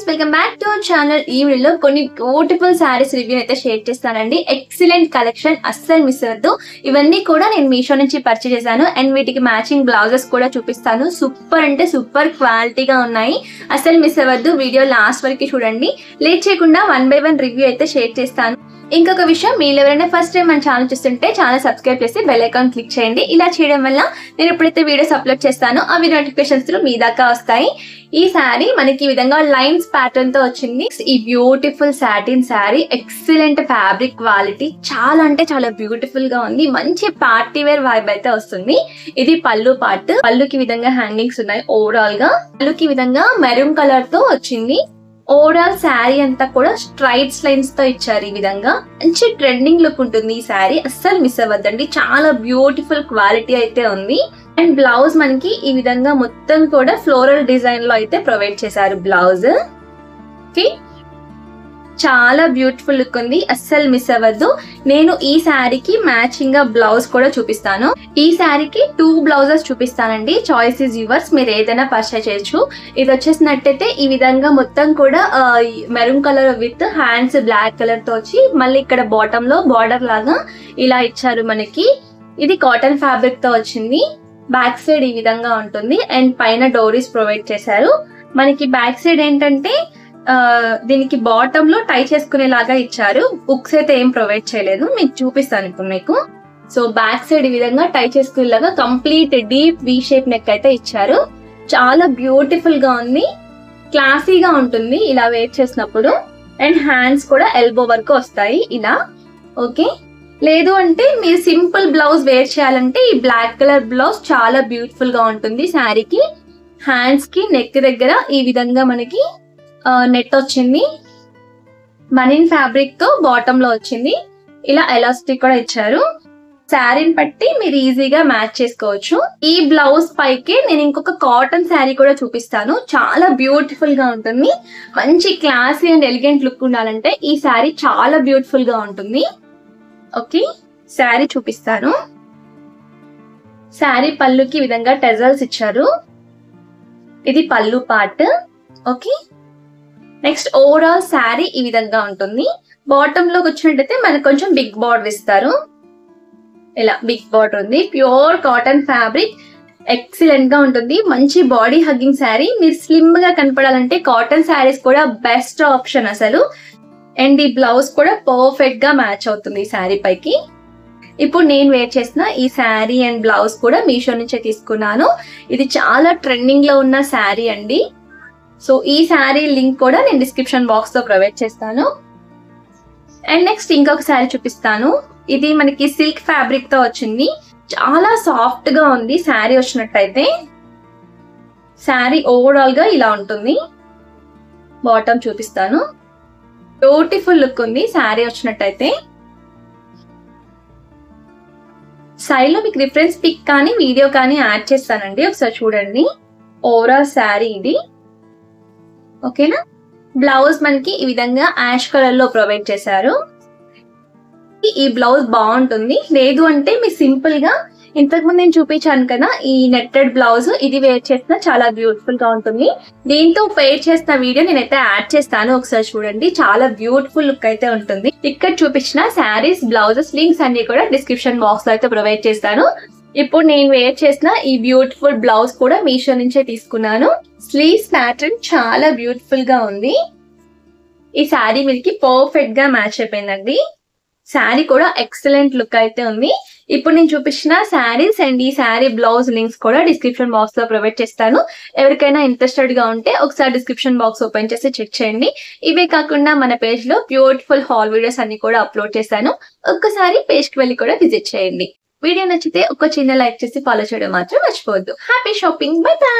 Welcome back to our channel. ఈ వీడియోలో కొన్ని బ్యూటిఫుల్ సారీస్ రివ్యూ అయితే షేర్ చేస్తానండి. ఎక్సలెంట్ కలెక్షన్, అస్సలు మిస్ అవ్వద్దు. ఇవన్నీ కూడా నేను మీషో నుంచి పర్చేస్ చేశాను అండ్ వీటికి మ్యాచింగ్ బ్లౌజెస్ కూడా చూపిస్తాను. సూపర్ అంటే సూపర్ క్వాలిటీగా ఉన్నాయి. అస్సలు మిస్ అవ్వద్దు. వీడియో లాస్ట్ వరకు చూడండి. లేట్ చేయకుండా 1 by 1 రివ్యూ అయితే షేర్ చేస్తాను. ఇంకొక విషయం, మీరు ఎవరైనా ఫస్ట్ టైం మన ఛానల్ చూస్తుంటే ఛానల్ సబ్స్క్రైబ్ చేసి బెల్ ఐకాన్ క్లిక్ చేయండి. ఇలా చేయడం వల్ల నేను ఎప్పుడైతే వీడియోస్ అప్లోడ్ చేస్తానో అవి నోటిఫికేషన్స్ మీ దాకా వస్తాయి. ఈ శారీ మనకి ఈ విధంగా లైన్స్ ప్యాటర్న్ తో వచ్చింది. ఈ beautiful satin sari, excellent fabric quality, చాలా అంటే చాలా బ్యూటిఫుల్ గా ఉంది. మంచి పార్టీ వేర్ వైబ్ అయితే వస్తుంది. ఇది పళ్ళు పార్ట్. పళ్ళుకి విధంగా హ్యాంగింగ్స్ ఉన్నాయి. ఓవరాల్ గా పళ్ళుకి విధంగా మెరూన్ కలర్ తో వచ్చింది. ఓవరాల్ శారీ అంతా కూడా స్ట్రైట్స్ లైన్స్ తో ఇచ్చారు. ఈ విధంగా మంచి ట్రెండింగ్ లుక్ ఉంటుంది ఈ శారీ. అస్సలు మిస్ అవ్వద్దండి. చాలా బ్యూటిఫుల్ క్వాలిటీ అయితే ఉంది. అండ్ బ్లౌజ్ మనకి ఈ విధంగా మొత్తం కూడా ఫ్లోరల్ డిజైన్ లో అయితే ప్రొవైడ్ చేశారు బ్లౌజ్. చాలా బ్యూటిఫుల్ లుక్ ఉంది. అస్సలు మిస్ అవ్వద్దు. నేను ఈ శారీకి మ్యాచింగ్ గా బ్లౌజ్ కూడా చూపిస్తాను. ఈ శారీకి 2 బ్లౌజెస్ చూపిస్తానండి. Choice is yours. మీరు ఏదైనా పర్చేస్ చేయొచ్చు. ఇది వచ్చేసినట్టయితే ఈ విధంగా మొత్తం కూడా maroon colour with hands black colour తో వచ్చి మళ్ళీ ఇక్కడ బాటమ్ లో బార్డర్ లాగా ఇలా ఇచ్చారు మనకి. ఇది కాటన్ ఫ్యాబ్రిక్ తో వచ్చింది. బ్యాక్ సైడ్ ఈ విధంగా ఉంటుంది అండ్ పైన డోరీస్ ప్రొవైడ్ చేశారు. మనకి బ్యాక్ సైడ్ ఏంటంటే దీనికి బాటమ్ లో టై చేసుకునేలాగా ఇచ్చారు. బుక్స్ అయితే ఏం ప్రొవైడ్ చేయలేదు. మీకు చూపిస్తాను ఇప్పుడు మీకు. సో బ్యాక్ సైడ్ ఈ విధంగా టై చేసుకునేలాగా complete deep V shape neck అయితే ఇచ్చారు. చాలా బ్యూటిఫుల్ గా ఉంది. క్లాసీగా ఉంటుంది ఇలా వేర్ చేసినప్పుడు. అండ్ హ్యాండ్స్ కూడా ఎల్బో వరకు వస్తాయి ఇలా. ఓకే, లేదు అంటే మీరు సింపుల్ బ్లౌజ్ వేర్ చేయాలంటే ఈ బ్లాక్ కలర్ బ్లౌజ్ చాలా బ్యూటిఫుల్ గా ఉంటుంది శారీకి. హ్యాండ్స్ కి నెక్ దగ్గర ఈ విధంగా మనకి నెట్ వచ్చింది. బనీన్ ఫ్యాబ్రిక్ తో బాటమ్ లో వచ్చింది. ఇలా ఎలాస్టిక్ కూడా ఇచ్చారు. శారీని బట్టి మీరు ఈజీగా మ్యాచ్ చేసుకోవచ్చు. ఈ బ్లౌజ్ పైకి నేను ఇంకొక కాటన్ శారీ కూడా చూపిస్తాను. చాలా బ్యూటిఫుల్ గా ఉంటుంది. మంచి క్లాసీ అండ్ ఎలిగెంట్ లుక్ ఉండాలంటే ఈ శారీ చాలా బ్యూటిఫుల్ గా ఉంటుంది. ఓకే, శారీ చూపిస్తాను. శారీ పళ్ళుకి ఈ విధంగా టెజల్స్ ఇచ్చారు. ఇది పళ్ళు part. Okay, next overall sari ఈ విధంగా ఉంటుంది. బాటమ్ లోకి వచ్చినట్టయితే మనకు కొంచెం బిగ్ బార్డర్ ఇస్తారు. ఇలా బిగ్ బార్డర్ ఉంది. ప్యూర్ కాటన్ ఫ్యాబ్రిక్, ఎక్సలెంట్ గా ఉంటుంది. మంచి బాడీ హగ్గింగ్ శారీ. మీరు స్లిమ్ గా కనపడాలంటే కాటన్ శారీస్ కూడా బెస్ట్ ఆప్షన్ అసలు. అండ్ ఈ బ్లౌజ్ కూడా పర్ఫెక్ట్ గా మ్యాచ్ అవుతుంది ఈ శారీ పైకి. ఇప్పుడు నేను వేర్ చేసిన ఈ శారీ అండ్ బ్లౌజ్ కూడా మీషో నుంచే తీసుకున్నాను. ఇది చాలా ట్రెండింగ్ లో ఉన్న శారీ అండి. సో ఈ శారీ లింక్ కూడా నేను డిస్క్రిప్షన్ బాక్స్ లో ప్రొవైడ్ చేస్తాను. అండ్ నెక్స్ట్ ఇంకొక శారీ చూపిస్తాను. ఇది మనకి సిల్క్ ఫ్యాబ్రిక్ తో వచ్చింది. చాలా సాఫ్ట్ గా ఉంది శారీ వచ్చినట్టయితే. శారీ ఓవరాల్ గా ఇలా ఉంటుంది. బాటమ్ చూపిస్తాను. బ్యూటిఫుల్ లుక్ ఉంది శారీ వచ్చినట్టయితే. సైడ్ లో మీకు రిఫరెన్స్ పిక్ కానీ వీడియో కానీ యాడ్ చేస్తానండి, ఒకసారి చూడండి. ఓవరాల్ శారీ ఇది. ఓకేనా. బ్లౌజ్ మనకి ఈ విధంగా యాష్ కలర్ లో ప్రొవైడ్ చేశారు. ఈ బ్లౌజ్ బాగుంటుంది. లేదు అంటే మీరు సింపుల్ గా ఇంతకుముందు నేను చూపించాను కదా ఈ నెట్టెడ్ బ్లౌజ్, ఇది వేర్ చేసిన చాలా బ్యూటిఫుల్ గా ఉంటుంది. దీంతో పేర్ చేసిన వీడియో నేనైతే యాడ్ చేస్తాను, ఒకసారి చూడండి. చాలా బ్యూటిఫుల్ లుక్ అయితే ఉంటుంది. ఇక్కడ చూపించిన శారీస్ బ్లౌజెస్ లింక్స్ అన్ని కూడా డిస్క్రిప్షన్ బాక్స్ లో అయితే ప్రొవైడ్ చేస్తాను. ఇప్పుడు నేను వేర్ చేసిన ఈ బ్యూటిఫుల్ బ్లౌజ్ కూడా మీషో నుంచే తీసుకున్నాను. స్లీవ్స్ ప్యాటర్న్ చాలా బ్యూటిఫుల్ గా ఉంది. ఈ శారీ మీదకి పర్ఫెక్ట్ గా మ్యాచ్ అయిపోయిందండి. శారీ కూడా ఎక్సలెంట్ లుక్ అయితే ఉంది. ఇప్పుడు నేను చూపించిన శారీస్ అండ్ ఈ శారీ బ్లౌజ్ లింక్స్ కూడా డిస్క్రిప్షన్ బాక్స్ లో ప్రొవైడ్ చేస్తాను. ఎవరికైనా ఇంట్రెస్టెడ్ గా ఉంటే ఒకసారి డిస్క్రిప్షన్ బాక్స్ ఓపెన్ చేసి చెక్ చేయండి. ఇవే కాకుండా మన పేజ్ లో బ్యూటిఫుల్ హాల్ వీడియోస్ అన్ని కూడా అప్లోడ్ చేశాను. ఒక్కసారి పేజ్ కి వెళ్ళి కూడా విజిట్ చేయండి. వీడియో నచ్చితే ఒక చిన్న లైక్ చేసి ఫాలో చేయడం మాత్రం మర్చిపోవద్దు. Happy shopping. By by.